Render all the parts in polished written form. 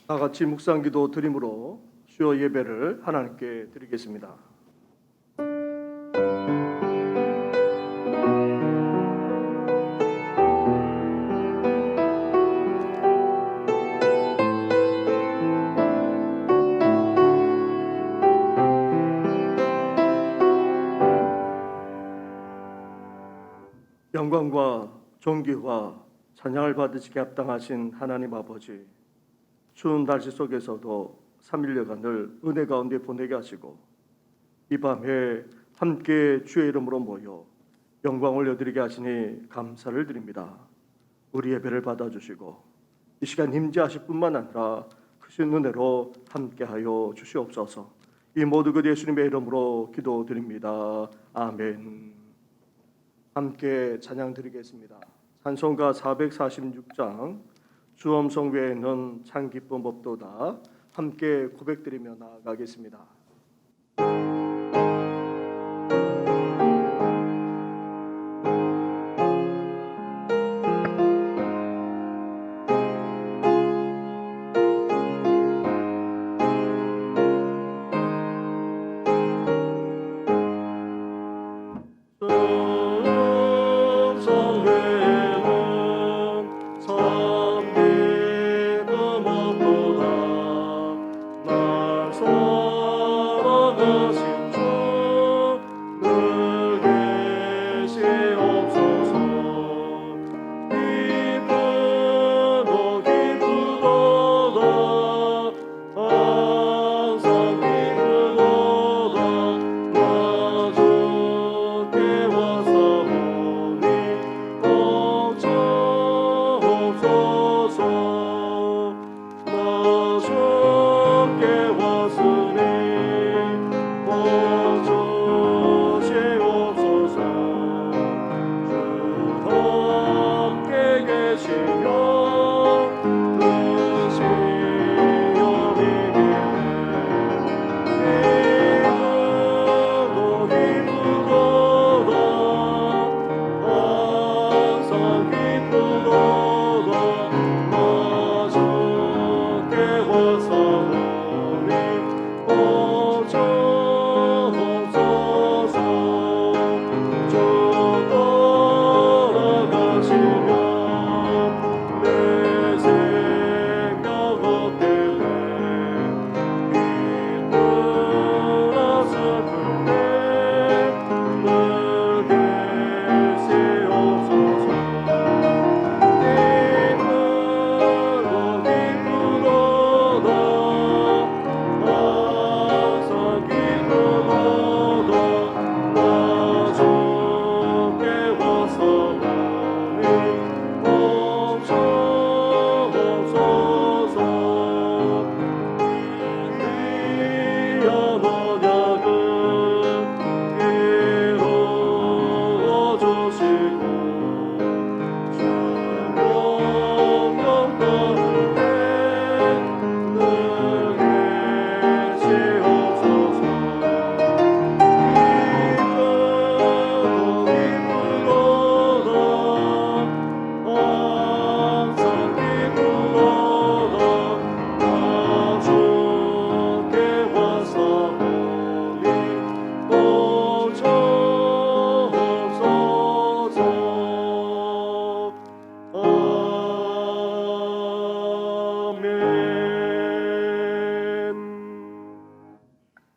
다 같이 묵상기도 드림으로 주여 예배를 하나님께 드리겠습니다. 영광과 존귀와 찬양을 받으시기에 합당하신 하나님 아버지, 추운 날씨 속에서도 3일여간을 은혜 가운데 보내게 하시고 이 밤에 함께 주의 이름으로 모여 영광을 올려드리게 하시니 감사를 드립니다. 우리 예배를 받아주시고 이 시간 임재하실 뿐만 아니라 크신 은혜로 함께하여 주시옵소서. 이 모두 그 예수님의 이름으로 기도드립니다. 아멘. 함께 찬양 드리겠습니다. 찬송가 446장 주엄성 외에는 참 기쁨 없도다. 함께 고백드리며 나아가겠습니다.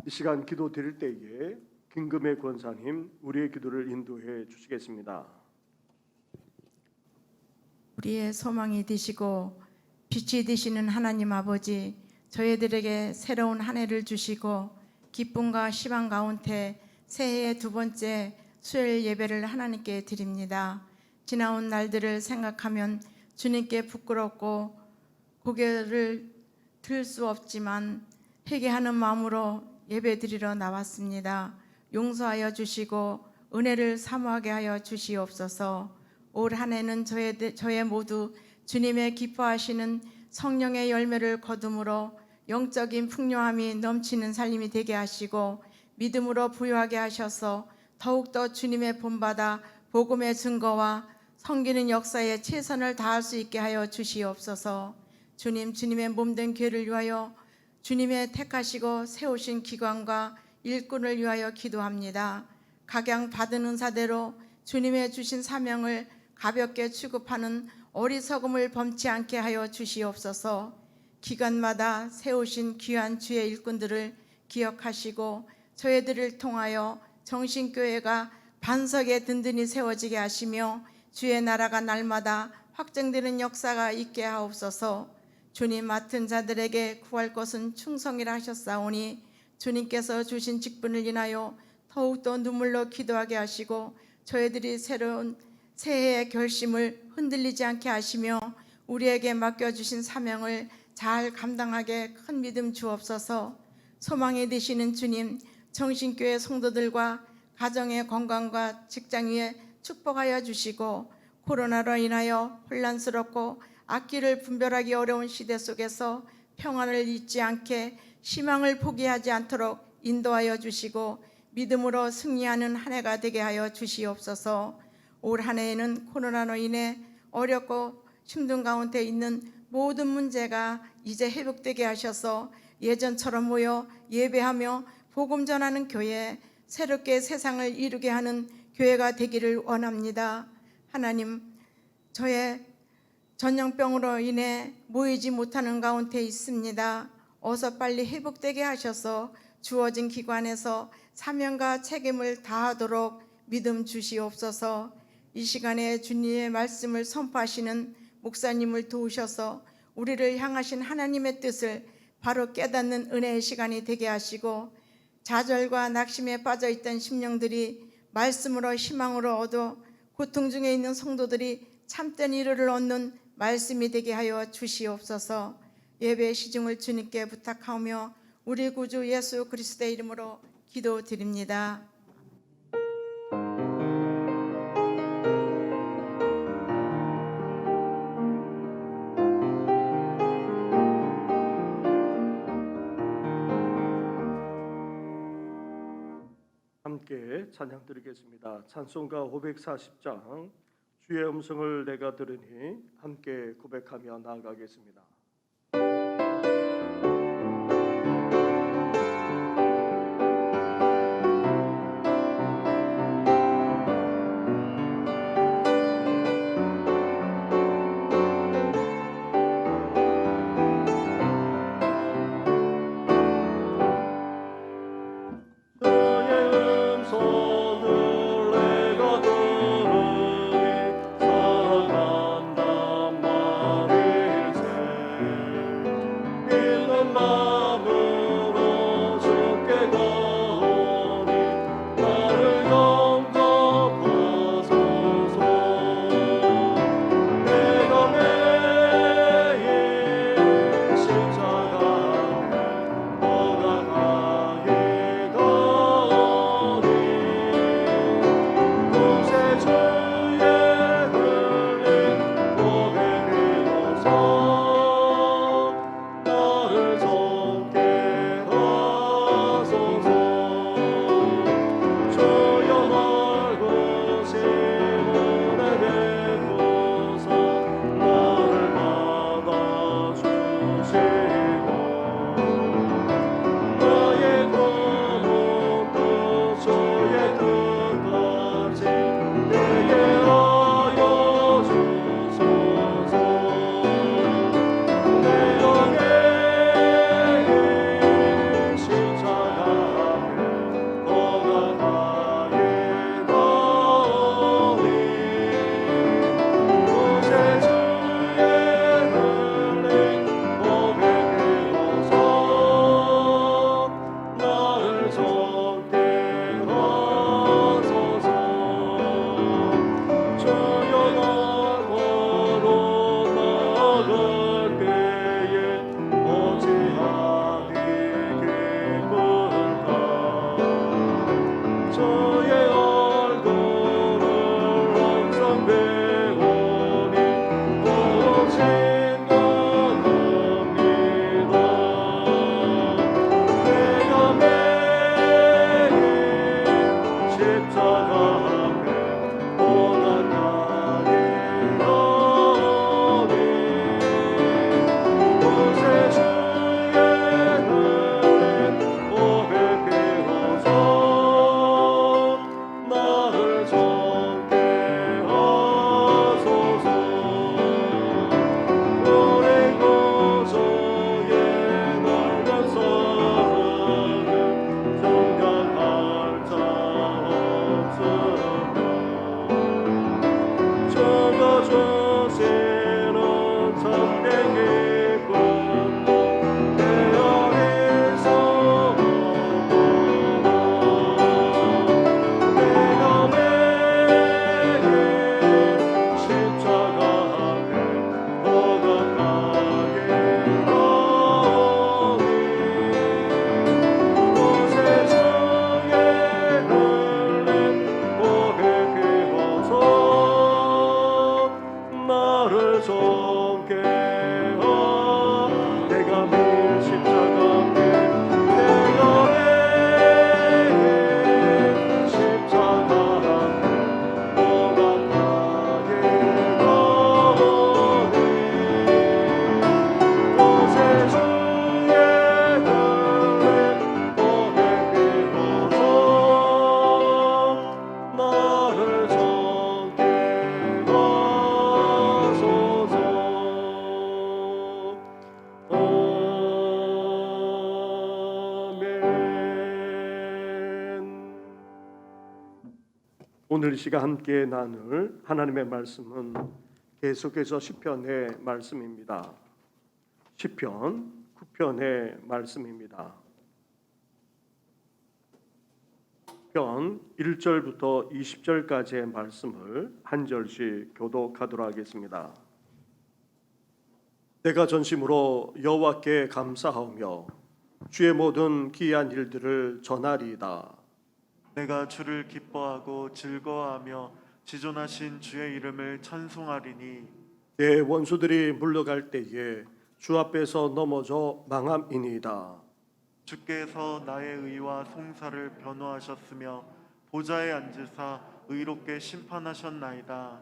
이 시간 기도 드릴 때에 김금혜 권사님 우리의 기도를 인도해 주시겠습니다. 우리의 소망이 되시고 빛이 되시는 하나님 아버지, 저희들에게 새로운 한 해를 주시고 기쁨과 희망 가운데 새해의 두 번째 수요일 예배를 하나님께 드립니다. 지나온 날들을 생각하면 주님께 부끄럽고 고개를 들 수 없지만 회개하는 마음으로 예배드리러 나왔습니다. 용서하여 주시고 은혜를 사모하게 하여 주시옵소서. 올 한 해는 저의 모두 주님의 기뻐하시는 성령의 열매를 거둠으로 영적인 풍요함이 넘치는 삶이 되게 하시고 믿음으로 부유하게 하셔서 더욱더 주님의 본받아 복음의 증거와 섬기는 역사에 최선을 다할 수 있게 하여 주시옵소서. 주님, 주님의 몸된 교회를 위하여 주님의 택하시고 세우신 기관과 일꾼을 위하여 기도합니다. 각양 받은 은사대로 주님의 주신 사명을 가볍게 취급하는 어리석음을 범치 않게 하여 주시옵소서. 기관마다 세우신 귀한 주의 일꾼들을 기억하시고 저희들을 통하여 정신교회가 반석에 든든히 세워지게 하시며 주의 나라가 날마다 확정되는 역사가 있게 하옵소서. 주님 맡은 자들에게 구할 것은 충성이라 하셨사오니 주님께서 주신 직분을 인하여 더욱더 눈물로 기도하게 하시고 저희들이 새로운 새해의 결심을 흔들리지 않게 하시며 우리에게 맡겨주신 사명을 잘 감당하게 큰 믿음 주옵소서. 소망이 되시는 주님, 정신교회 성도들과 가정의 건강과 직장 위에 축복하여 주시고 코로나로 인하여 혼란스럽고 앞길을 분별하기 어려운 시대 속에서 평안을 잊지 않게 희망을 포기하지 않도록 인도하여 주시고 믿음으로 승리하는 한 해가 되게 하여 주시옵소서. 올 한 해에는 코로나로 인해 어렵고 힘든 가운데 있는 모든 문제가 이제 회복되게 하셔서 예전처럼 모여 예배하며 복음 전하는 교회, 새롭게 세상을 이루게 하는 교회가 되기를 원합니다. 하나님, 저의 전염병으로 인해 모이지 못하는 가운데 있습니다. 어서 빨리 회복되게 하셔서 주어진 기관에서 사명과 책임을 다하도록 믿음 주시옵소서. 이 시간에 주님의 말씀을 선포하시는 목사님을 도우셔서 우리를 향하신 하나님의 뜻을 바로 깨닫는 은혜의 시간이 되게 하시고 좌절과 낙심에 빠져있던 심령들이 말씀으로 희망으로 얻어 고통 중에 있는 성도들이 참된 위로를 얻는 말씀이 되게 하여 주시옵소서. 예배의 시중을 주님께 부탁하며 우리 구주 예수 그리스도의 이름으로 기도드립니다. 함께 찬양 드리겠습니다. 찬송가 540장 주의 음성을 내가 들으니 함께 고백하며 나아가겠습니다. 사랑한단 말일세 나를 손게 하라 내가 매 십자가 내가 매 십자가 오늘 이 시간 함께 나눌 하나님의 말씀은 계속해서 시편의 말씀입니다. 시편 9편의 말씀입니다. 시편 1절부터 20절까지의 말씀을 한 절씩 교독하도록 하겠습니다. 내가 전심으로 여호와께 감사하며 주의 모든 기이한 일들을 전하리이다. 내가 주를 기뻐하고 즐거워하며 지존하신 주의 이름을 찬송하리니 내 원수들이 물러갈 때에 주 앞에서 넘어져 망함이니이다. 주께서 나의 의와 송사를 변호하셨으며 보좌에 앉으사 의롭게 심판하셨나이다.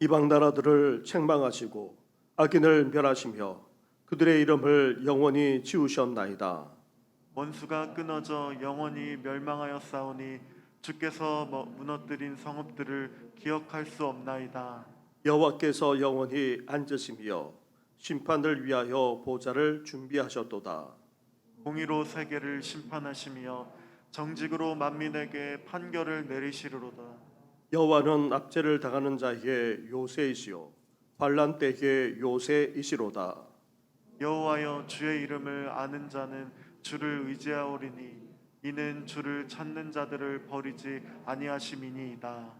이방 나라들을 책망하시고 악인을 멸하시며 그들의 이름을 영원히 지우셨나이다. 원수가 끊어져 영원히 멸망하였사오니 주께서 무너뜨린 성읍들을 기억할 수 없나이다. 여호와께서 영원히 앉으시며 심판을 위하여 보좌를 준비하셨도다. 공의로 세계를 심판하시며 정직으로 만민에게 판결을 내리시리로다. 여호와는 압제를 당하는 자의 요새이시요 환난 때의 요새이시로다. 여호와여 주의 이름을 아는 자는 주를 의지하오리니 이는 주를 찾는 자들을 버리지 아니하심이니이다.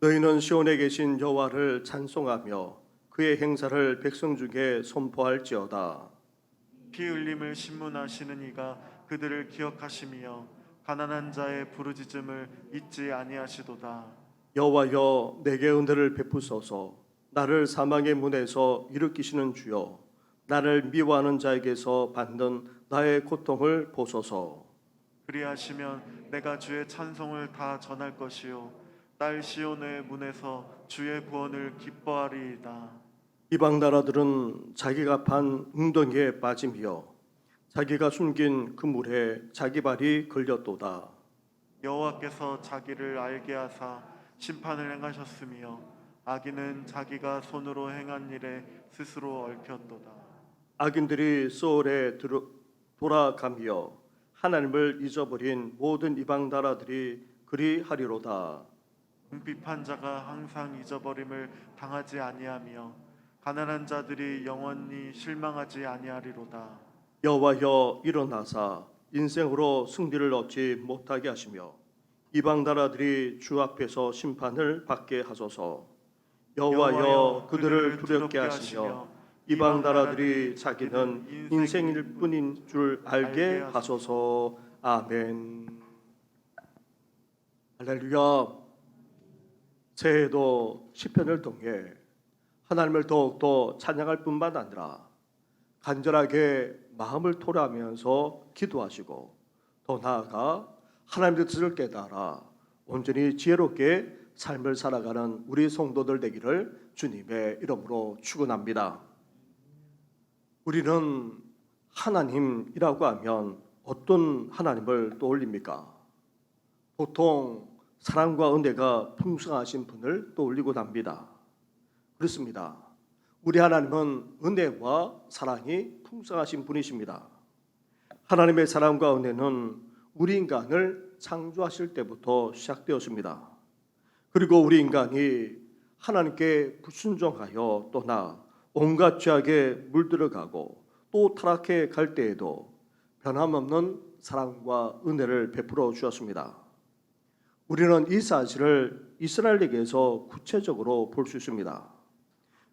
너희는 시온에 계신 여호와를 찬송하며 그의 행사를 백성 중에 선포할지어다. 피 흘림을 신문하시는 이가 그들을 기억하시며 가난한 자의 부르짖음을 잊지 아니하시도다. 여호와여 내게 은혜를 베푸소서. 나를 사망의 문에서 일으키시는 주여 나를 미워하는 자에게서 받는 나의 고통을 보소서. 그리하시면 내가 주의 찬송을 다 전할 것이요 딸 시온의 문에서 주의 구원을 기뻐하리이다. 이방 나라들은 자기가 판 웅덩이에 빠짐이여 자기가 숨긴 그물에 자기 발이 걸렸도다. 여호와께서 자기를 알게 하사 심판을 행하셨으며 악인은 자기가 손으로 행한 일에 스스로 얽혔도다. 악인들이 소울에 돌아가며 하나님을 잊어버린 모든 이방 나라들이 그리하리로다. 궁핍한 자가 항상 잊어버림을 당하지 아니하며 가난한 자들이 영원히 실망하지 아니하리로다. 여호와여 일어나사 인생으로 승리를 얻지 못하게 하시며 이방 나라들이 주 앞에서 심판을 받게 하소서. 여호와여 그들을 두렵게 하시며 이방 나라들이 자기는 인생일 뿐인 줄 알게 하소서. 아멘. 할렐루야. 새해도 시편을 통해 하나님을 더욱더 찬양할 뿐만 아니라 간절하게 마음을 토로하면서 기도하시고 더 나아가 하나님의 뜻을 깨달아 온전히 지혜롭게 삶을 살아가는 우리 성도들 되기를 주님의 이름으로 축원합니다. 우리는 하나님이라고 하면 어떤 하나님을 떠올립니까? 보통 사랑과 은혜가 풍성하신 분을 떠올리곤 합니다. 그렇습니다. 우리 하나님은 은혜와 사랑이 풍성하신 분이십니다. 하나님의 사랑과 은혜는 우리 인간을 창조하실 때부터 시작되었습니다. 그리고 우리 인간이 하나님께 불순종하여 떠나 온갖 죄악에 물들어가고 또 타락해 갈 때에도 변함없는 사랑과 은혜를 베풀어 주었습니다. 우리는 이 사실을 이스라엘에게서 구체적으로 볼 수 있습니다.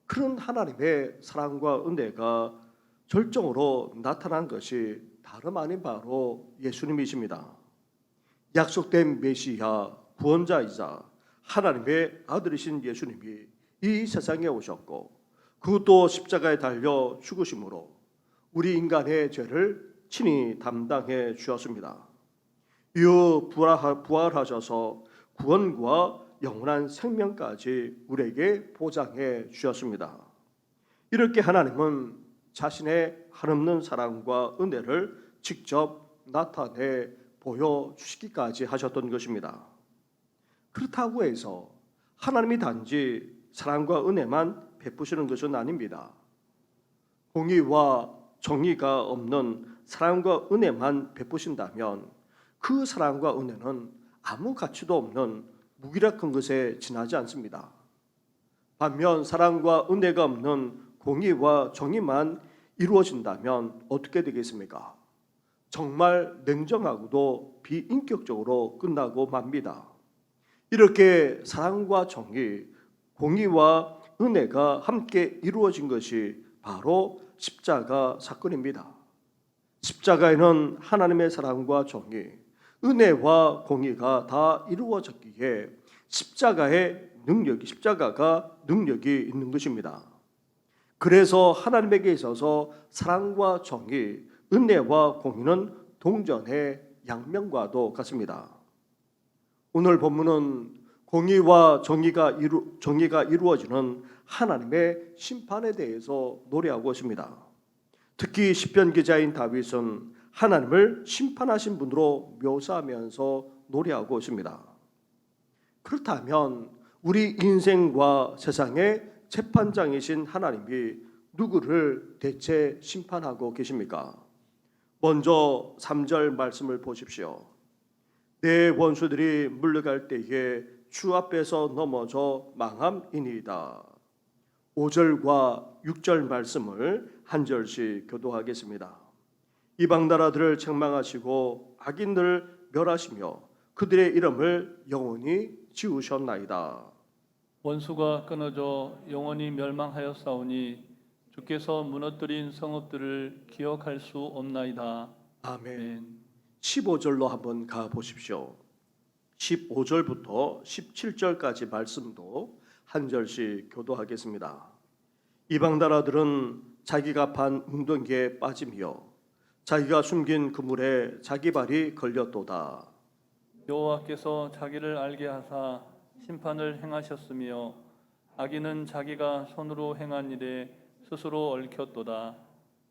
그런 하나님의 사랑과 은혜가 절정으로 나타난 것이 다름 아닌 바로 예수님이십니다. 약속된 메시아 구원자이자 하나님의 아들이신 예수님이 이 세상에 오셨고 그것도 십자가에 달려 죽으심으로 우리 인간의 죄를 친히 담당해 주었습니다. 이후 부활하셔서 구원과 영원한 생명까지 우리에게 보장해 주셨습니다. 이렇게 하나님은 자신의 한없는 사랑과 은혜를 직접 나타내 보여주시기까지 하셨던 것입니다. 그렇다고 해서 하나님이 단지 사랑과 은혜만 베푸시는 것은 아닙니다. 공의와 정의가 없는 사랑과 은혜만 베푸신다면 그 사랑과 은혜는 아무 가치도 없는 무기력한 것에 지나지 않습니다. 반면 사랑과 은혜가 없는 공의와 정의만 이루어진다면 어떻게 되겠습니까? 정말 냉정하고도 비인격적으로 끝나고 맙니다. 이렇게 사랑과 정의, 공의와 은혜가 함께 이루어진 것이 바로 십자가 사건입니다. 십자가에는 하나님의 사랑과 정의, 은혜와 공의가 다 이루어졌기에 십자가가 능력이 있는 것입니다. 그래서 하나님에게 있어서 사랑과 정의, 은혜와 공의는 동전의 양면과도 같습니다. 오늘 본문은 공의와 정의가 이루어지는 하나님의 심판에 대해서 노래하고 있습니다. 특히 시편 기자인 다윗은 하나님을 심판하신 분으로 묘사하면서 노래하고 있습니다. 그렇다면 우리 인생과 세상의 재판장이신 하나님이 누구를 대체 심판하고 계십니까? 먼저 3절 말씀을 보십시오. 내 원수들이 물러갈 때에 주 앞에서 넘어져 망함이니이다. 5절과 6절 말씀을 한 절씩 교도하겠습니다. 이방 나라들을 책망하시고 악인들을 멸하시며 그들의 이름을 영원히 지우셨나이다. 원수가 끊어져 영원히 멸망하였사오니 주께서 무너뜨린 성읍들을 기억할 수 없나이다. 아멘. 15절로 한번 가 보십시오. 15절부터 17절까지 말씀도 한 절씩 교도하겠습니다. 이방 나라들은 자기가 판 웅덩이에 빠지며 자기가 숨긴 그물에 자기 발이 걸렸도다. 여호와께서 자기를 알게 하사 심판을 행하셨으며 악인은 자기가 손으로 행한 일에 스스로 얽혔도다.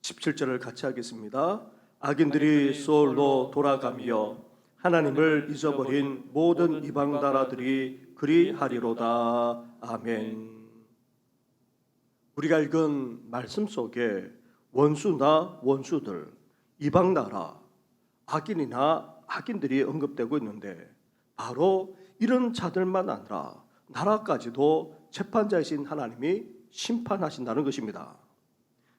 17절을 같이 하겠습니다. 악인들이 소홀로 돌아가며 하나님을 잊어버린 모든 이방 나라들이 그리하리로다. 아멘. 우리가 읽은 말씀 속에 원수나 원수들, 이방 나라, 악인이나 악인들이 언급되고 있는데 바로 이런 자들만 아니라 나라까지도 재판자이신 하나님이 심판하신다는 것입니다.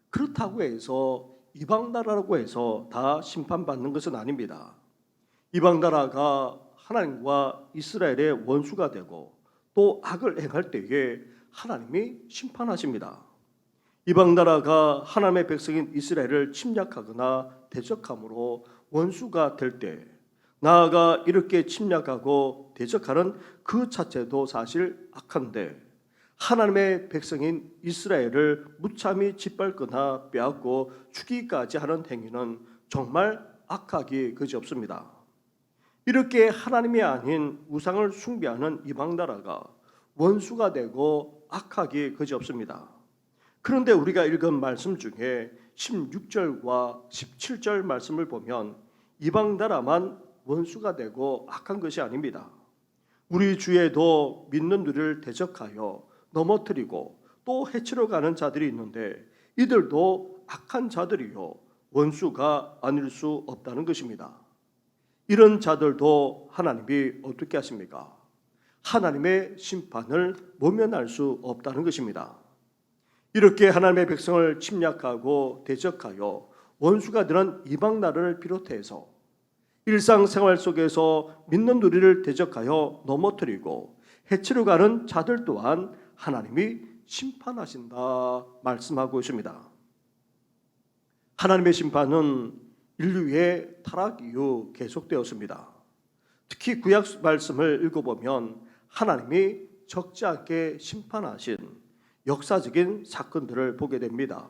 그렇다고 해서 이방 나라라고 해서 다 심판받는 것은 아닙니다. 이방 나라가 하나님과 이스라엘의 원수가 되고 또 악을 행할 때에 하나님이 심판하십니다. 이방 나라가 하나님의 백성인 이스라엘을 침략하거나 대적함으로 원수가 될 때 나아가 이렇게 침략하고 대적하는 그 자체도 사실 악한데 하나님의 백성인 이스라엘을 무참히 짓밟거나 빼앗고 죽이기까지 하는 행위는 정말 악하기 그지없습니다. 이렇게 하나님이 아닌 우상을 숭배하는 이방 나라가 원수가 되고 악하기 그지없습니다. 그런데 우리가 읽은 말씀 중에 16절과 17절 말씀을 보면 이방 나라만 원수가 되고 악한 것이 아닙니다. 우리 주에도 믿는 이들을 대적하여 넘어뜨리고 또 해치러 가는 자들이 있는데 이들도 악한 자들이요 원수가 아닐 수 없다는 것입니다. 이런 자들도 하나님이 어떻게 하십니까? 하나님의 심판을 모면할 수 없다는 것입니다. 이렇게 하나님의 백성을 침략하고 대적하여 원수가 되는 이방 나라를 비롯해서 일상생활 속에서 믿는 우리를 대적하여 넘어뜨리고 해치러 가는 자들 또한 하나님이 심판하신다 말씀하고 있습니다. 하나님의 심판은 인류의 타락 이후 계속되었습니다. 특히 구약 말씀을 읽어보면 하나님이 적지 않게 심판하신 역사적인 사건들을 보게 됩니다.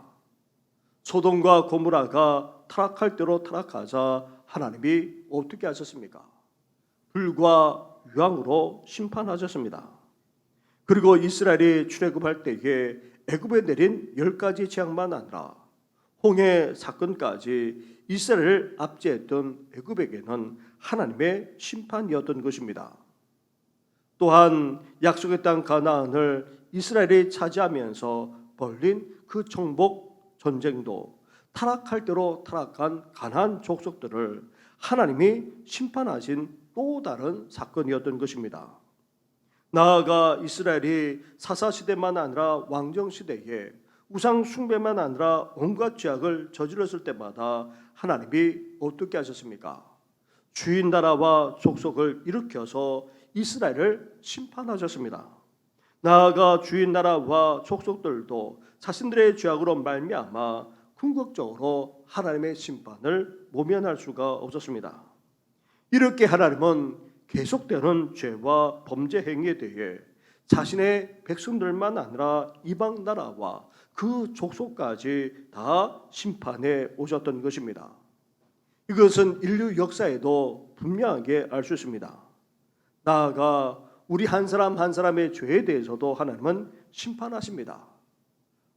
소돔과 고모라가 타락할 대로 타락하자 하나님이 어떻게 하셨습니까? 불과 유황으로 심판하셨습니다. 그리고 이스라엘이 출애굽할 때에 애굽에 내린 10가지 재앙만 아니라 홍해 사건까지 이스라엘을 압제했던 애굽에게는 하나님의 심판이었던 것입니다. 또한 약속의 땅 가나안을 이스라엘이 차지하면서 벌린 그 정복 전쟁도 타락할 대로 타락한 가나안 족속들을 하나님이 심판하신 또 다른 사건이었던 것입니다. 나아가 이스라엘이 사사시대만 아니라 왕정시대에 우상 숭배만 아니라 온갖 죄악을 저질렀을 때마다 하나님이 어떻게 하셨습니까? 주인 나라와 족속을 일으켜서 이스라엘을 심판하셨습니다. 나아가 주인 나라와 족속들도 자신들의 죄악으로 말미암아 궁극적으로 하나님의 심판을 모면할 수가 없었습니다. 이렇게 하나님은 계속되는 죄와 범죄 행위에 대해 자신의 백성들만 아니라 이방 나라와 그 족속까지 다 심판해 오셨던 것입니다. 이것은 인류 역사에도 분명하게 알 수 있습니다. 나아가 우리 한 사람 한 사람의 죄에 대해서도 하나님은 심판하십니다.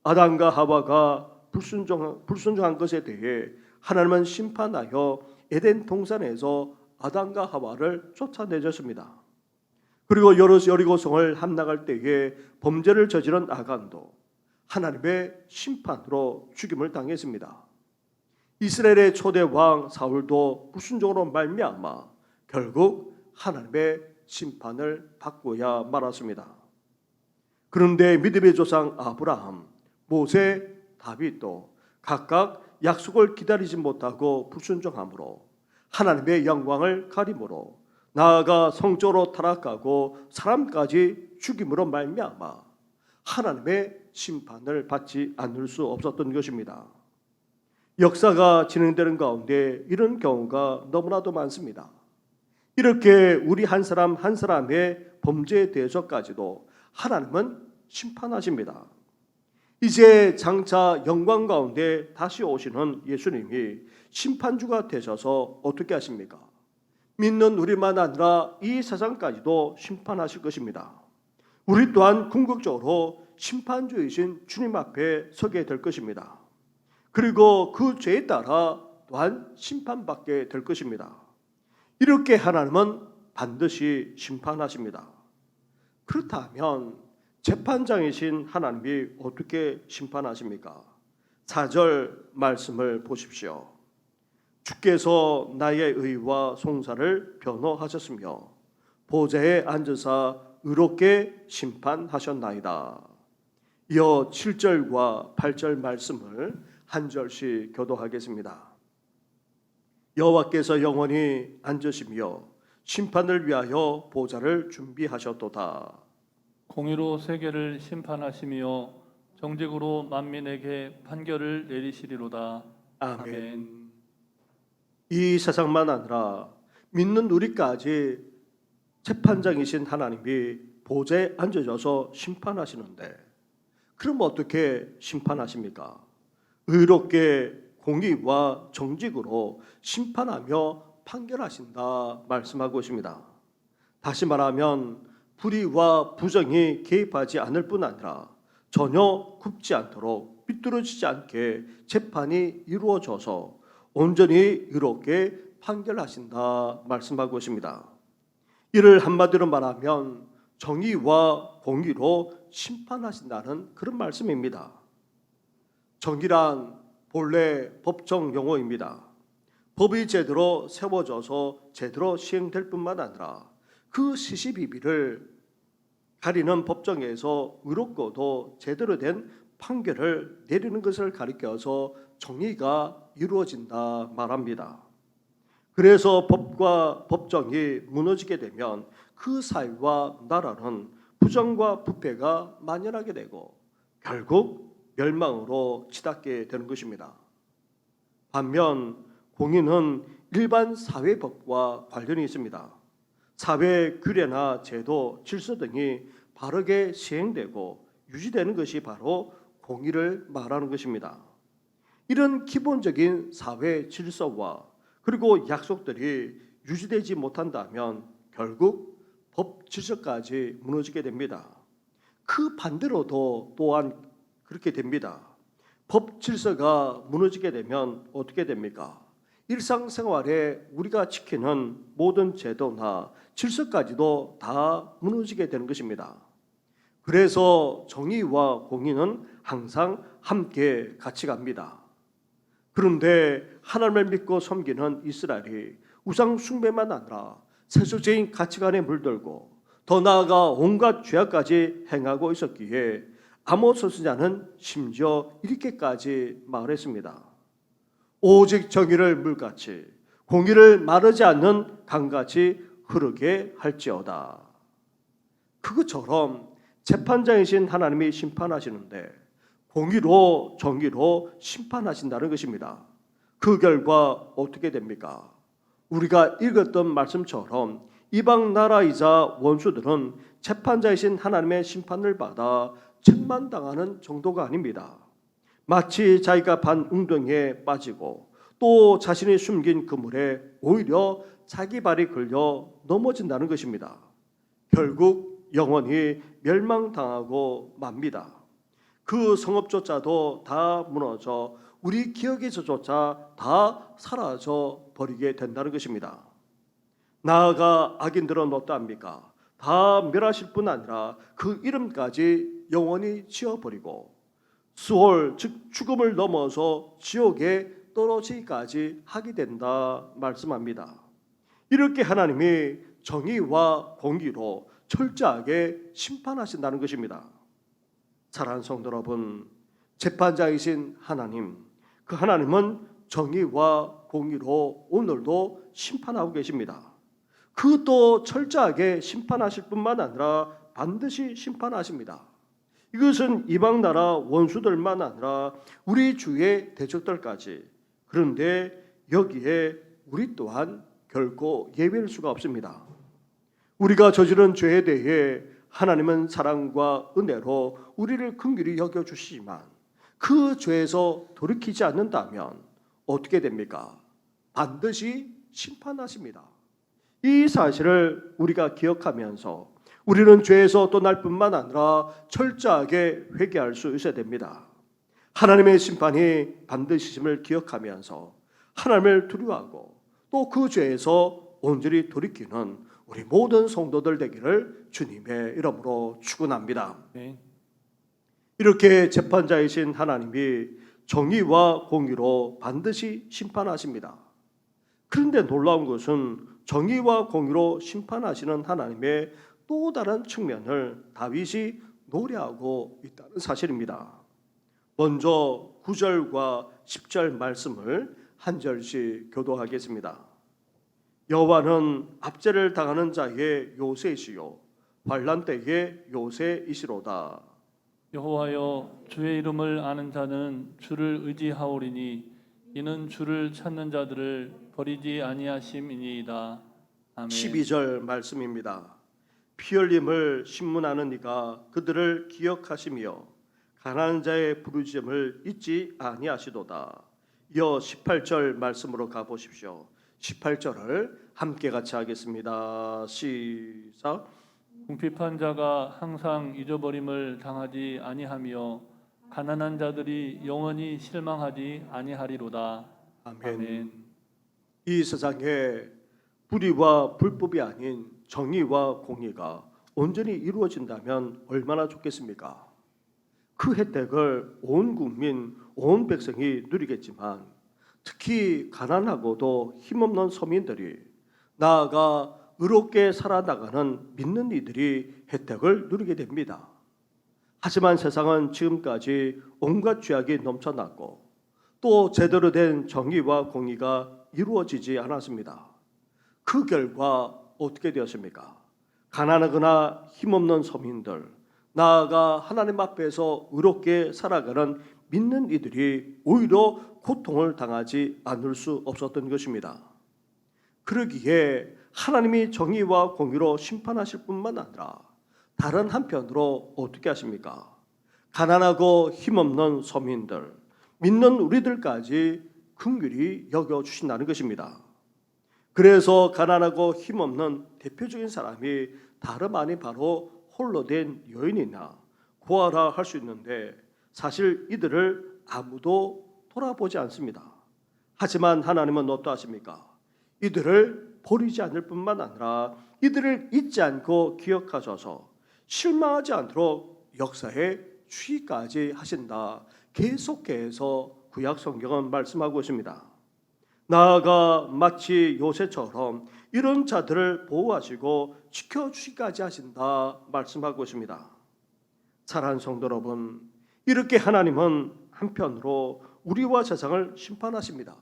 아담과 하와가 불순종한 것에 대해 하나님은 심판하여 에덴 동산에서 아담과 하와를 쫓아내셨습니다. 그리고 여리고성을 함락할 때에 범죄를 저지른 아간도 하나님의 심판으로 죽임을 당했습니다. 이스라엘의 초대 왕 사울도 불순종으로 말미암아 결국 하나님의 심판을 받고야 말았습니다. 그런데 믿음의 조상 아브라함, 모세, 다윗도 각각 약속을 기다리지 못하고 불순종함으로 하나님의 영광을 가림으로 나아가 성적으로 타락하고 사람까지 죽임으로 말미암아 하나님의 심판을 받지 않을 수 없었던 것입니다. 역사가 진행되는 가운데 이런 경우가 너무나도 많습니다. 이렇게 우리 한 사람 한 사람의 범죄에 대해서까지도 하나님은 심판하십니다. 이제 장차 영광 가운데 다시 오시는 예수님이 심판주가 되셔서 어떻게 하십니까? 믿는 우리만 아니라 이 세상까지도 심판하실 것입니다. 우리 또한 궁극적으로 심판주이신 주님 앞에 서게 될 것입니다. 그리고 그 죄에 따라 또한 심판받게 될 것입니다. 이렇게 하나님은 반드시 심판하십니다. 그렇다면 재판장이신 하나님이 어떻게 심판하십니까? 4절 말씀을 보십시오. 주께서 나의 의와 송사를 변호하셨으며 보좌에 앉으사 의롭게 심판하셨나이다. 이어 7절과 8절 말씀을 한 절씩 교도하겠습니다. 여호와께서 영원히 앉으시며 심판을 위하여 보좌를 준비하셨도다. 공의로 세계를 심판하시며 정직으로 만민에게 판결을 내리시리로다. 아멘. 이 세상만 아니라 믿는 우리까지 재판장이신 하나님이 보좌에 앉으셔서 심판하시는데 그럼 어떻게 심판하십니까? 의롭게 공의와 정직으로 심판하며 판결하신다 말씀하고 있습니다. 다시 말하면 불의와 부정이 개입하지 않을 뿐 아니라 전혀 굽지 않도록 삐뚤어지지 않게 재판이 이루어져서 온전히 의롭게 판결하신다 말씀하고 있습니다. 이를 한마디로 말하면 정의와 공의로 심판하신다는 그런 말씀입니다. 정의란 본래 법정 용어입니다. 법이 제대로 세워져서 제대로 시행될 뿐만 아니라 그 시시비비를 가리는 법정에서 의롭고도 제대로 된 판결을 내리는 것을 가리켜서 정의가 이루어진다 말합니다. 그래서 법과 법정이 무너지게 되면 그 사회와 나라는 부정과 부패가 만연하게 되고 결국 멸망으로 치닫게 되는 것입니다. 반면 공의는 일반 사회법과 관련이 있습니다. 사회 규례나 제도, 질서 등이 바르게 시행되고 유지되는 것이 바로 공의를 말하는 것입니다. 이런 기본적인 사회 질서와 그리고 약속들이 유지되지 못한다면 결국 법 질서까지 무너지게 됩니다. 그 반대로도 또한 그렇게 됩니다. 법 질서가 무너지게 되면 어떻게 됩니까? 일상생활에 우리가 지키는 모든 제도나 질서까지도 다 무너지게 되는 것입니다. 그래서 정의와 공의는 항상 함께 같이 갑니다. 그런데 하나님을 믿고 섬기는 이스라엘이 우상 숭배만 아니라 세속적인 가치관에 물들고 더 나아가 온갖 죄악까지 행하고 있었기에 아모스 선지자는 심지어 이렇게까지 말했습니다. 오직 정의를 물같이 공의를 마르지 않는 강같이 흐르게 할지어다. 그것처럼 재판장이신 하나님이 심판하시는데 공의로 정의로 심판하신다는 것입니다. 그 결과 어떻게 됩니까? 우리가 읽었던 말씀처럼 이방 나라이자 원수들은 재판자이신 하나님의 심판을 받아 책망당하는 정도가 아닙니다. 마치 자기가 반 웅덩이에 빠지고 또 자신이 숨긴 그물에 오히려 자기 발이 걸려 넘어진다는 것입니다. 결국 영원히 멸망당하고 맙니다. 그 성읍조차도 다 무너져 우리 기억에서조차 다 사라져 버리게 된다는 것입니다. 나아가 악인들은 어떠합니까? 다 멸하실 뿐 아니라 그 이름까지 영원히 지워버리고 수홀 즉 죽음을 넘어서 지옥에 떨어지기까지 하게 된다 말씀합니다. 이렇게 하나님이 정의와 공의로 철저하게 심판하신다는 것입니다. 사랑하는 성도 여러분, 재판자이신 하나님, 그 하나님은 정의와 공의로 오늘도 심판하고 계십니다. 그것도 철저하게 심판하실 뿐만 아니라 반드시 심판하십니다. 이것은 이방 나라 원수들만 아니라 우리 주의 대적들까지. 그런데 여기에 우리 또한 결코 예외일 수가 없습니다. 우리가 저지른 죄에 대해 하나님은 사랑과 은혜로 우리를 긍휼히 여겨주시지만 그 죄에서 돌이키지 않는다면 어떻게 됩니까? 반드시 심판하십니다. 이 사실을 우리가 기억하면서 우리는 죄에서 떠날 뿐만 아니라 철저하게 회개할 수 있어야 됩니다. 하나님의 심판이 반드시심을 기억하면서 하나님을 두려워하고 또 그 죄에서 온전히 돌이키는 우리 모든 성도들 되기를 주님의 이름으로 축원합니다. 네. 이렇게 재판자이신 하나님이 정의와 공의로 반드시 심판하십니다. 그런데 놀라운 것은 정의와 공의로 심판하시는 하나님의 또 다른 측면을 다윗이 노래하고 있다는 사실입니다. 먼저 9절과 10절 말씀을 한 절씩 교도하겠습니다. 여호와는 압제를 당하는 자의 요새이시요 환난 때의 요새이시로다. 여호와여, 주의 이름을 아는 자는 주를 의지하오리니 이는 주를 찾는 자들을 버리지 아니하심이니이다. 아멘. 12절 말씀입니다. 피 흘림을 신문하는 이가 그들을 기억하시며 가난한 자의 부르짖음을 잊지 아니하시도다. 이어 18절 말씀으로 가보십시오. 18절을 함께 같이 하겠습니다. 시작. 궁핍한 자가 항상 잊어버림을 당하지 아니하며 가난한 자들이 영원히 실망하지 아니하리로다. 아멘. 아멘. 이 세상에 불의와 불법이 아닌 정의와 공의가 온전히 이루어진다면 얼마나 좋겠습니까? 그 혜택을 온 국민, 온 백성이 누리겠지만 특히 가난하고도 힘없는 서민들이 나아가 의롭게 살아나가는 믿는 이들이 혜택을 누리게 됩니다. 하지만 세상은 지금까지 온갖 죄악이 넘쳐났고 또 제대로 된 정의와 공의가 이루어지지 않았습니다. 그 결과 어떻게 되었습니까? 가난하거나 힘없는 서민들, 나아가 하나님 앞에서 의롭게 살아가는 믿는 이들이 오히려 고통을 당하지 않을 수 없었던 것입니다. 그러기에 하나님이 정의와 공의로 심판하실 뿐만 아니라 다른 한편으로 어떻게 하십니까? 가난하고 힘없는 서민들, 믿는 우리들까지 긍휼히 여겨주신다는 것입니다. 그래서 가난하고 힘없는 대표적인 사람이 다름 아닌 바로 홀로 된 여인이나 고아라 할 수 있는데 사실 이들을 아무도 돌아보지 않습니다. 하지만 하나님은 어떠하십니까? 이들을 버리지 않을 뿐만 아니라 이들을 잊지 않고 기억하셔서 실망하지 않도록 역사에 주의까지 하신다. 계속해서 구약 성경은 말씀하고 있습니다. 나아가 마치 요새처럼 이런 자들을 보호하시고 지켜주시기까지 하신다 말씀하고 있습니다. 사랑하는 성도 여러분, 이렇게 하나님은 한편으로 우리와 세상을 심판하십니다.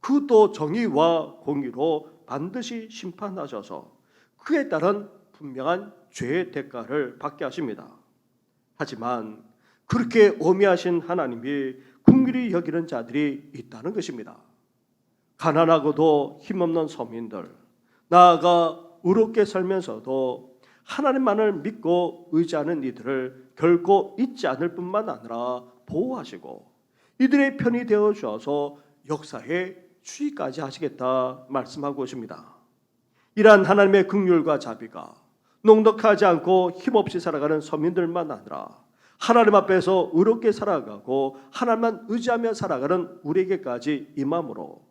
그것도 정의와 공의로 반드시 심판하셔서 그에 따른 분명한 죄의 대가를 받게 하십니다. 하지만 그렇게 엄히하신 하나님이 긍휼히 여기는 자들이 있다는 것입니다. 가난하고도 힘없는 서민들, 나아가 의롭게 살면서도 하나님만을 믿고 의지하는 이들을 결코 잊지 않을 뿐만 아니라 보호하시고 이들의 편이 되어 주셔서 역사에 주의까지 하시겠다 말씀하고 있습니다. 이러한 하나님의 긍휼과 자비가 넉넉하지 않고 힘없이 살아가는 서민들만 아니라 하나님 앞에서 의롭게 살아가고 하나님만 의지하며 살아가는 우리에게까지 임함으로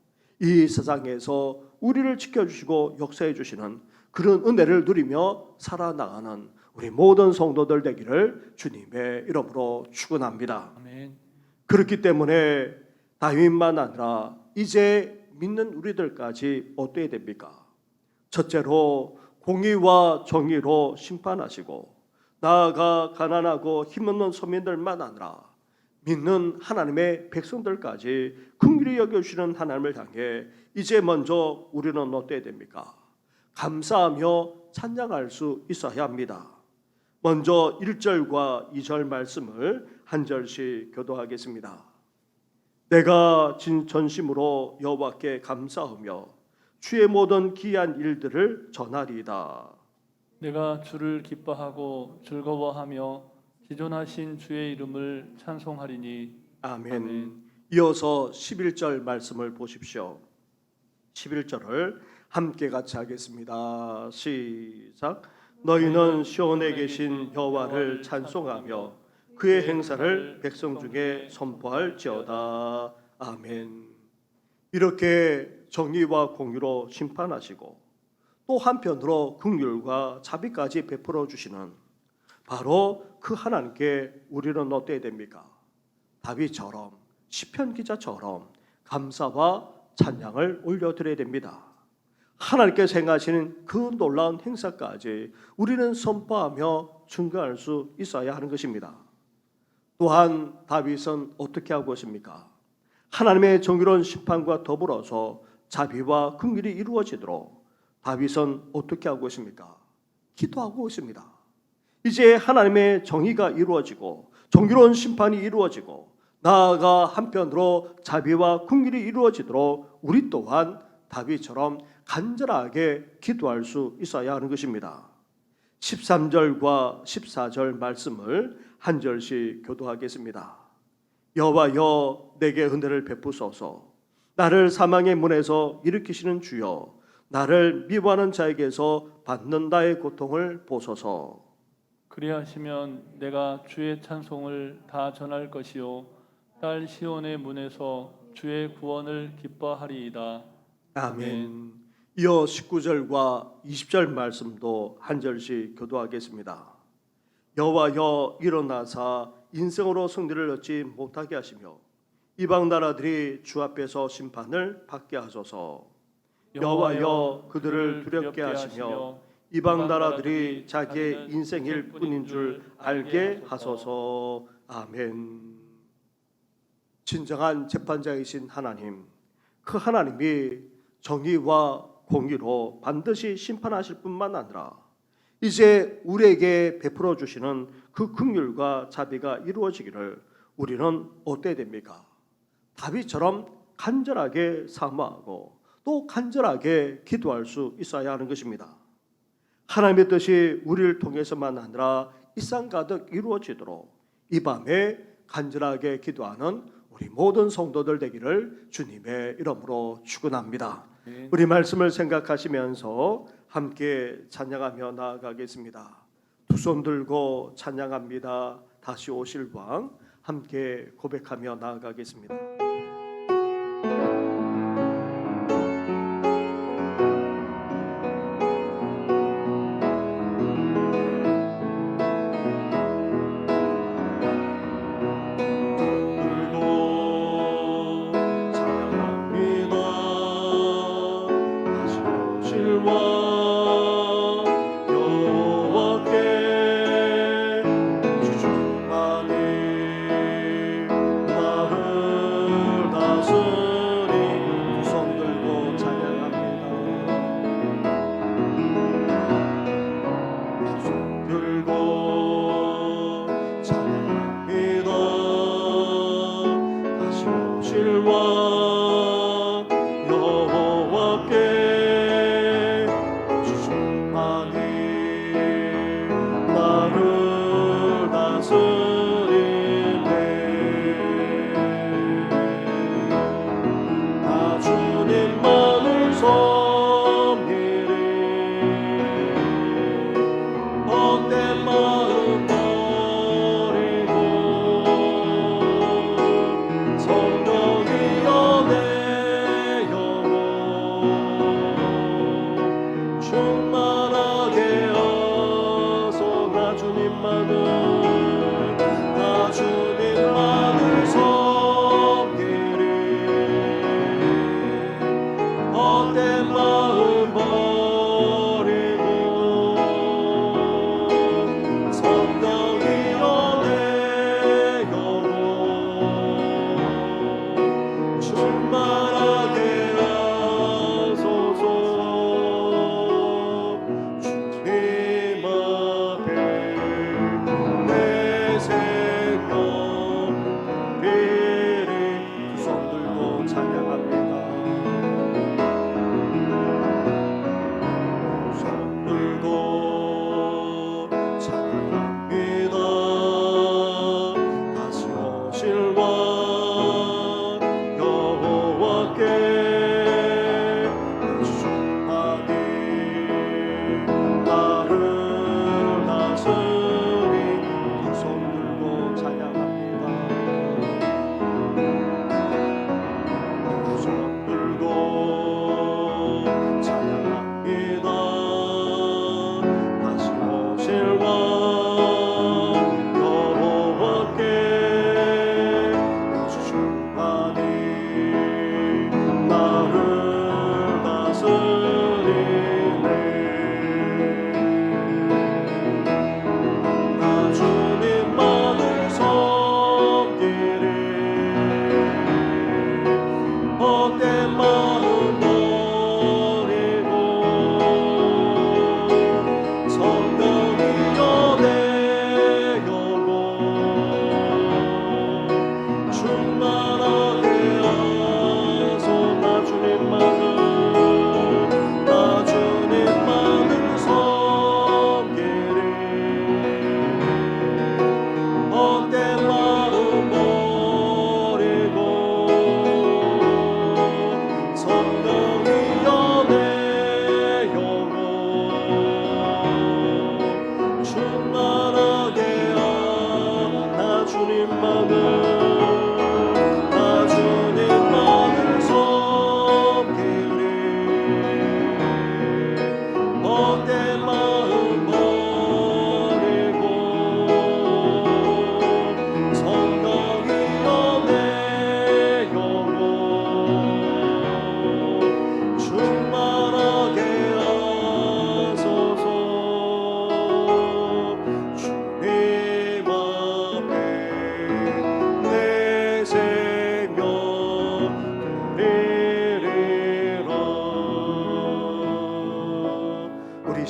이 세상에서 우리를 지켜주시고 역사해 주시는 그런 은혜를 누리며 살아나가는 우리 모든 성도들 되기를 주님의 이름으로 축원합니다. 아멘. 그렇기 때문에 다윗만 아니라 이제 믿는 우리들까지 어떻게 됩니까? 첫째로 공의와 정의로 심판하시고 나아가 가난하고 힘없는 서민들만 아니라 믿는 하나님의 백성들까지 긍휼히 여겨주시는 하나님을 향해 이제 먼저 우리는 어때야 됩니까? 감사하며 찬양할 수 있어야 합니다. 먼저 1절과 2절 말씀을 한 절씩 교도하겠습니다. 내가 진전심으로 여호와께 감사하며 주의 모든 기이한 일들을 전하리이다. 내가 주를 기뻐하고 즐거워하며 지존하신 주의 이름을 찬송하리니. 아멘. 아멘. 이어서 11절 말씀을 보십시오. 11절을 함께 같이 하겠습니다. 시작. 너희는 시온에 계신 여호와를 찬송하며 그의 행사를 백성 중에 선포할지어다. 아멘. 이렇게 정의와 공의로 심판하시고 또 한편으로 긍휼과 자비까지 베풀어 주시는 바로 그 하나님께 우리는 어때야 됩니까? 다윗처럼 시편 기자처럼 감사와 찬양을 올려드려야 됩니다. 하나님께서 행하시는 그 놀라운 행사까지 우리는 선포하며 증거할 수 있어야 하는 것입니다. 또한 다윗은 어떻게 하고 있습니까? 하나님의 정의로운 심판과 더불어서 자비와 긍휼이 이루어지도록 다윗은 어떻게 하고 있습니까? 기도하고 있습니다. 이제 하나님의 정의가 이루어지고 정의로운 심판이 이루어지고 나아가 한편으로 자비와 긍휼이 이루어지도록 우리 또한 다윗처럼 간절하게 기도할 수 있어야 하는 것입니다. 13절과 14절 말씀을 한 절씩 교도하겠습니다. 여호와여 내게 은혜를 베푸소서. 나를 사망의 문에서 일으키시는 주여 나를 미워하는 자에게서 받는 나의 고통을 보소서. 그리하시면 내가 주의 찬송을 다 전할 것이요 딸 시온의 문에서 주의 구원을 기뻐하리이다. 아멘. 이어 19절과 20절 말씀도 한 절씩 교도하겠습니다. 여호와여 일어나사 인생으로 승리를 얻지 못하게 하시며 이방 나라들이 주 앞에서 심판을 받게 하소서. 여호와여 그들을 두렵게 하시며 이방 나라들이 자기의 인생일 뿐인 줄 알게 하소서. 아멘. 진정한 재판자이신 하나님, 그 하나님이 정의와 공의로 반드시 심판하실 뿐만 아니라 이제 우리에게 베풀어 주시는 그 긍휼과 자비가 이루어지기를 우리는 어때야 됩니까? 다윗처럼 간절하게 사모하고 또 간절하게 기도할 수 있어야 하는 것입니다. 하나님의 뜻이 우리를 통해서만 아니라 이 땅 가득 이루어지도록 이 밤에 간절하게 기도하는 우리 모든 성도들 되기를 주님의 이름으로 축원합니다. 네. 우리 말씀을 생각하시면서 함께 찬양하며 나아가겠습니다. 두 손 들고 찬양합니다. 다시 오실 왕 함께 고백하며 나아가겠습니다.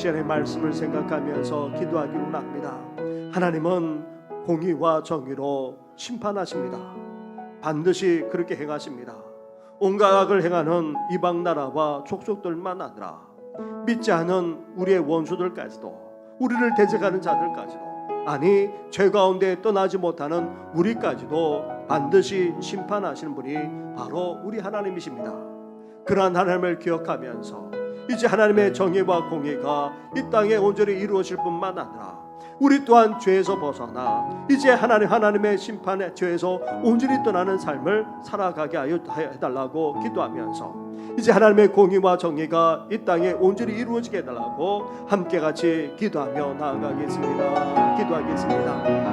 시간의 말씀을 생각하면서 기도하기로 합니다. 하나님은 공의와 정의로 심판하십니다. 반드시 그렇게 행하십니다. 온갖 악을 행하는 이방 나라와 족속들만 아니라 믿지 않은 우리의 원수들까지도, 우리를 대적하는 자들까지도 아니 죄 가운데 떠나지 못하는 우리까지도 반드시 심판하시는 분이 바로 우리 하나님이십니다. 그러한 하나님을 기억하면서 이제 하나님의 정의와 공의가 이 땅에 온전히 이루어질 뿐만 아니라 우리 또한 죄에서 벗어나 이제 하나님의 심판의 죄에서 온전히 떠나는 삶을 살아가게 하여 해달라고 기도하면서 이제 하나님의 공의와 정의가 이 땅에 온전히 이루어지게 해달라고 함께 같이 기도하며 나아가겠습니다. 기도하겠습니다.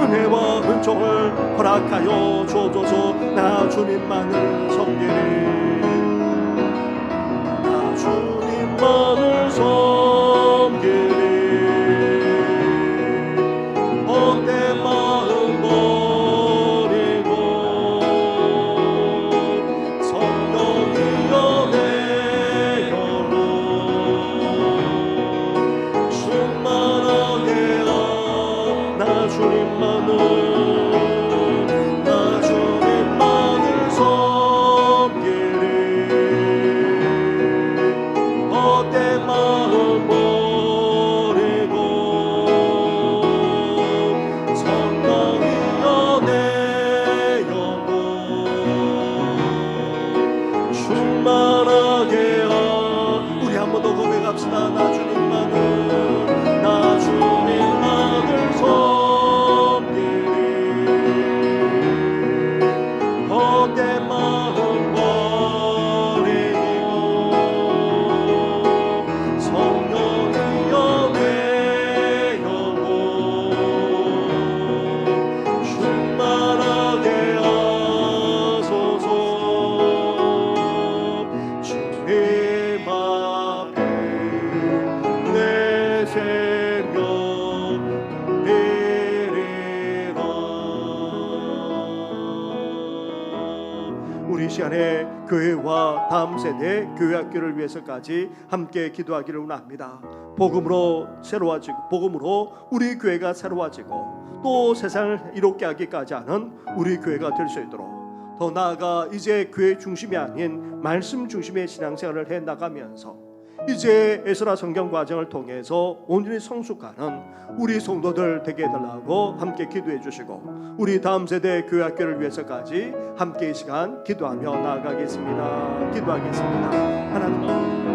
은혜와 은총을 허락하여 주옵소서. 나 주님만을 섬기리, 나 주님만을 섬기리. 헛된 마음 버리고 성령이여 내 영혼 충만하게 나 주님만을 섬기리. 헛된 마음 버리고 성령이여 내 영혼 충만하게 우리 한 번 더 고백합시다. 나 주님만을 섬기리. 헛된 마음 버리고 성령이여 내 영혼 충만하게 하소서. 주님 앞에 시간에 교회와 다음 세대 교회 학교를 위해서까지 함께 기도하기를 원합니다. 복음으로 새로워지고, 복음으로 우리 교회가 새로워지고 또 세상을 이롭게 하기까지 하는 우리 교회가 될 수 있도록, 더 나아가 이제 교회 중심이 아닌 말씀 중심의 신앙생활을 해 나가면서 이제 에스라 성경 과정을 통해서 온전히 성숙하는 우리 성도들 되게 해달라고 함께 기도해 주시고, 우리 다음 세대 교회 학교를 위해서까지 함께 이 시간 기도하며 나아가겠습니다. 기도하겠습니다. 하나님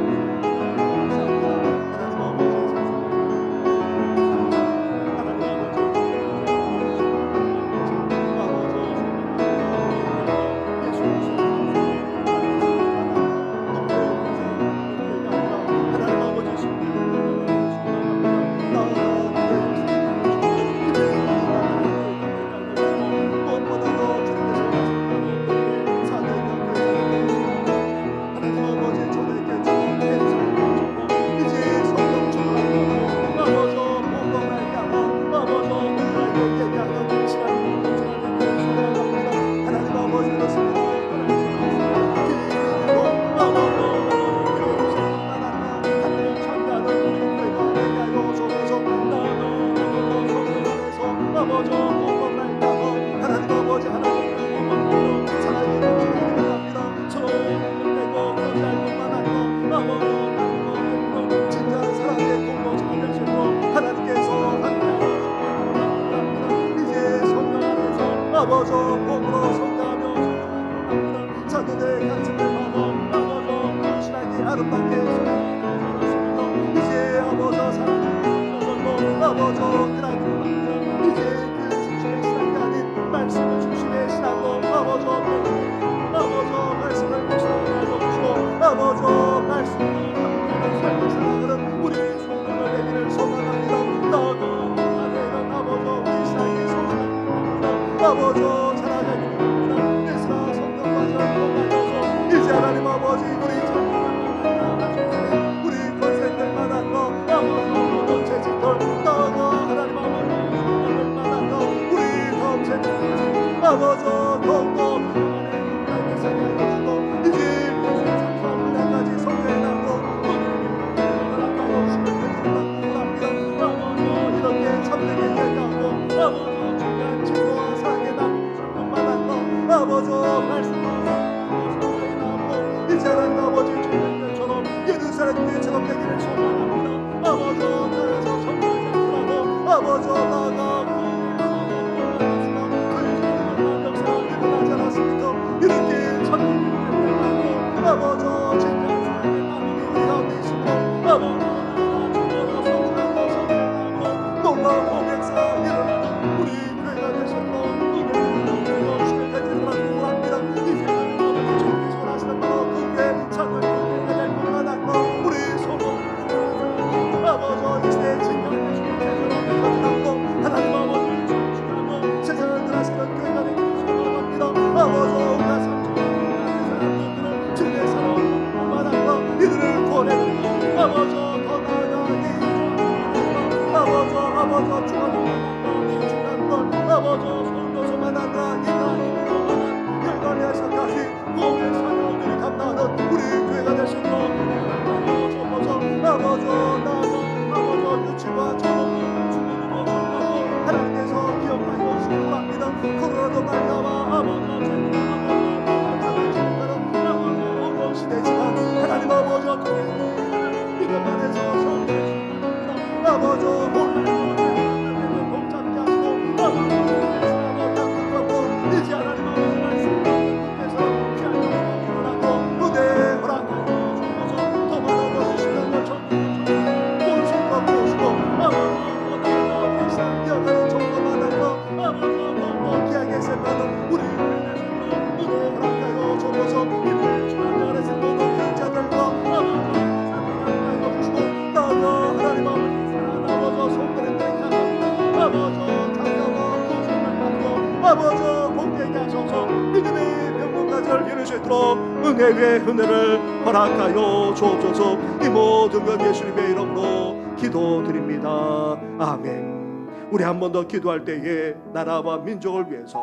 은혜의 은혜를 허락하여 주옵소서. 이 모든 것 예수님의 이름으로 기도드립니다. 아멘. 우리 한 번 더 기도할 때에 나라와 민족을 위해서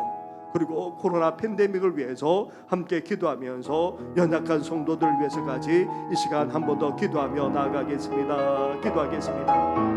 그리고 코로나 팬데믹을 위해서 함께 기도하면서 연약한 성도들을 위해서까지 이 시간 한 번 더 기도하며 나아가겠습니다. 기도하겠습니다.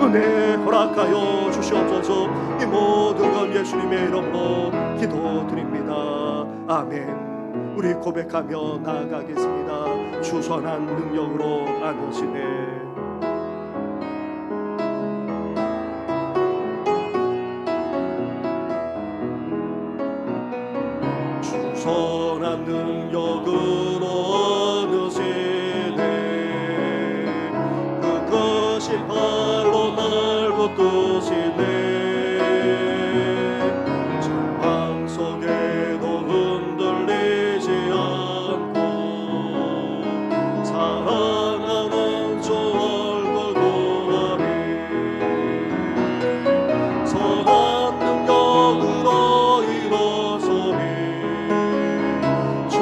은혜 허락하여 주시옵소서. 이 모든 건 예수님의 이름으로 기도드립니다. 아멘. 우리 고백하며 나아가겠습니다. 주선한 능력으로 안으시네. 주선한 능력으로 안으시네. 그것이 발로 날 붙드시네. 절망 속에도 흔들리지 않고 사랑하는 주 얼굴 보아리. 선한 능력으로 일어서리. 주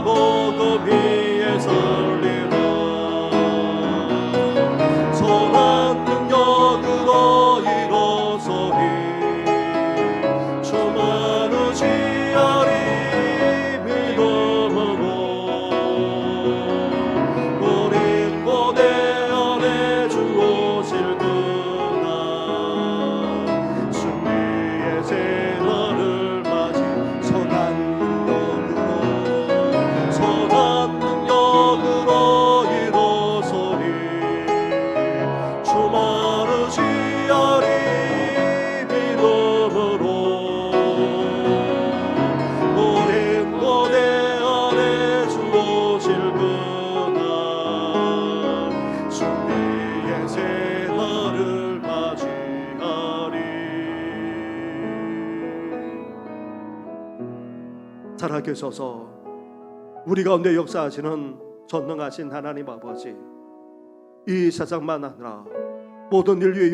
복음 위에 설리라. 선한 능력으로 일어서리 주만 의지하리 믿음으로 우린 고대 안에 주 오실 그날 승리의 새날을 맞이 선한 능력으로 일어서리 주만 의지하리 믿음으로 우린 고대 안에 주 오실 그날 승리의 새날을 맞이하리. 살아계셔서 우리 가운데 역사하시는 전능하신 하나님 아버지, 이 세상만 아니라 모든 인류의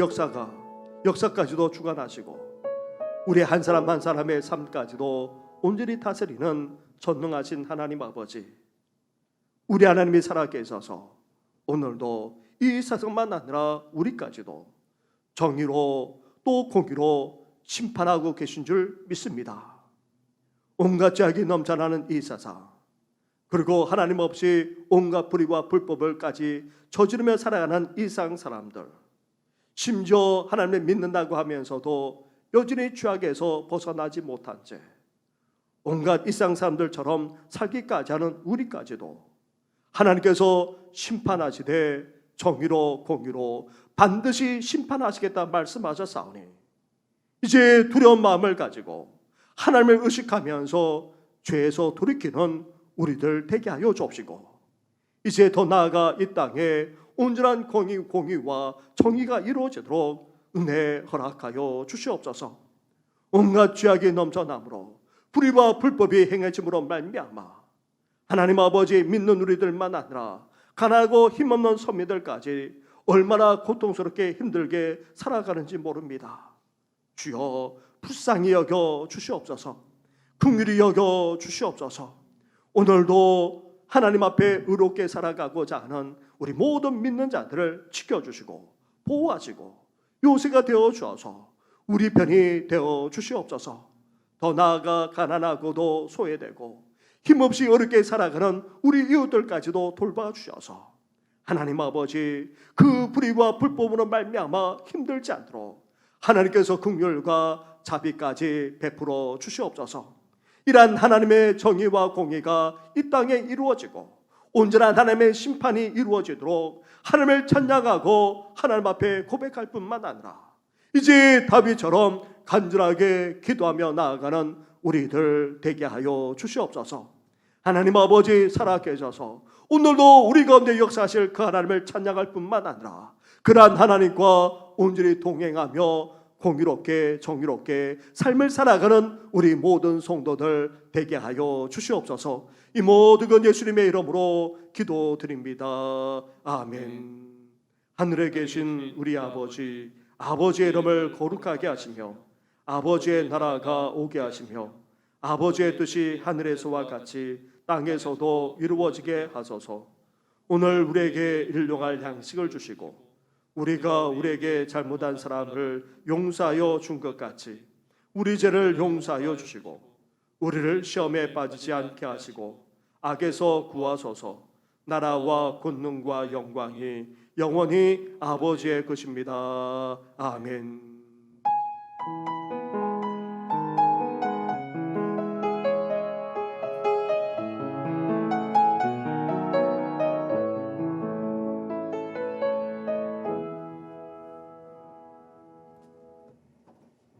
역사까지도 주관하시고 우리 한 사람 한 사람의 삶까지도 온전히 다스리는 전능하신 하나님 아버지, 우리 하나님이 살아계셔서 오늘도 이 세상만 아니라 우리까지도 정의로 또 공의로 심판하고 계신 줄 믿습니다. 온갖 죄악이 넘쳐나는 이 세상, 그리고 하나님 없이 온갖 불의와 불법을까지 저지르며 살아가는 이 세상 사람들, 심지어 하나님을 믿는다고 하면서도 여전히 죄악에서 벗어나지 못한 채 온갖 이 세상 사람들처럼 살기까지 하는 우리까지도 하나님께서 심판하시되 정의로 공의로 반드시 심판하시겠다 말씀하셨사오니 이제 두려운 마음을 가지고 하나님을 의식하면서 죄에서 돌이키는 우리들 되게 하여 주옵시고 이제 더 나아가 이 땅에 온전한 공의와 정의가 이루어지도록 은혜 허락하여 주시옵소서. 온갖 죄악이 넘쳐나므로 불의와 불법이 행해짐으로 말미암아 하나님 아버지 믿는 우리들만 아니라 가난하고 힘없는 선민들까지 얼마나 고통스럽게 힘들게 살아가는지 모릅니다. 주여 불쌍히 여겨 주시옵소서. 긍휼히 여겨 주시옵소서. 오늘도 하나님 앞에 의롭게 살아가고자 하는 우리 모든 믿는 자들을 지켜주시고 보호하시고 요새가 되어 주어서 우리 편이 되어 주시옵소서. 더 나아가 가난하고도 소외되고 힘없이 어렵게 살아가는 우리 이웃들까지도 돌봐주셔서 하나님 아버지 그 불의와 불법으로 말미암아 힘들지 않도록 하나님께서 긍휼과 자비까지 베풀어 주시옵소서. 이러한 하나님의 정의와 공의가 이 땅에 이루어지고 온전한 하나님의 심판이 이루어지도록 하나님을 찬양하고 하나님 앞에 고백할 뿐만 아니라 이제 다윗처럼 간절하게 기도하며 나아가는 우리들 되게 하여 주시옵소서. 하나님 아버지 살아계셔서 오늘도 우리 가운데 역사하실 그 하나님을 찬양할 뿐만 아니라 그러한 하나님과 온전히 동행하며 공의롭게 정의롭게 삶을 살아가는 우리 모든 성도들 되게 하여 주시옵소서. 이 모든 건 예수님의 이름으로 기도드립니다. 아멘. 하늘에 계신 우리 아버지, 아버지의 이름을 거룩하게 하시며 아버지의 나라가 오게 하시며 아버지의 뜻이 하늘에서와 같이 땅에서도 이루어지게 하소서. 오늘 우리에게 일용할 양식을 주시고 우리가 우리에게 잘못한 사람을 용서하여 준 것 같이 우리 죄를 용서하여 주시고 우리를 시험에 빠지지 않게 하시고 악에서 구하소서. 나라와 권능과 영광이 영원히 아버지의 것입니다. 아멘.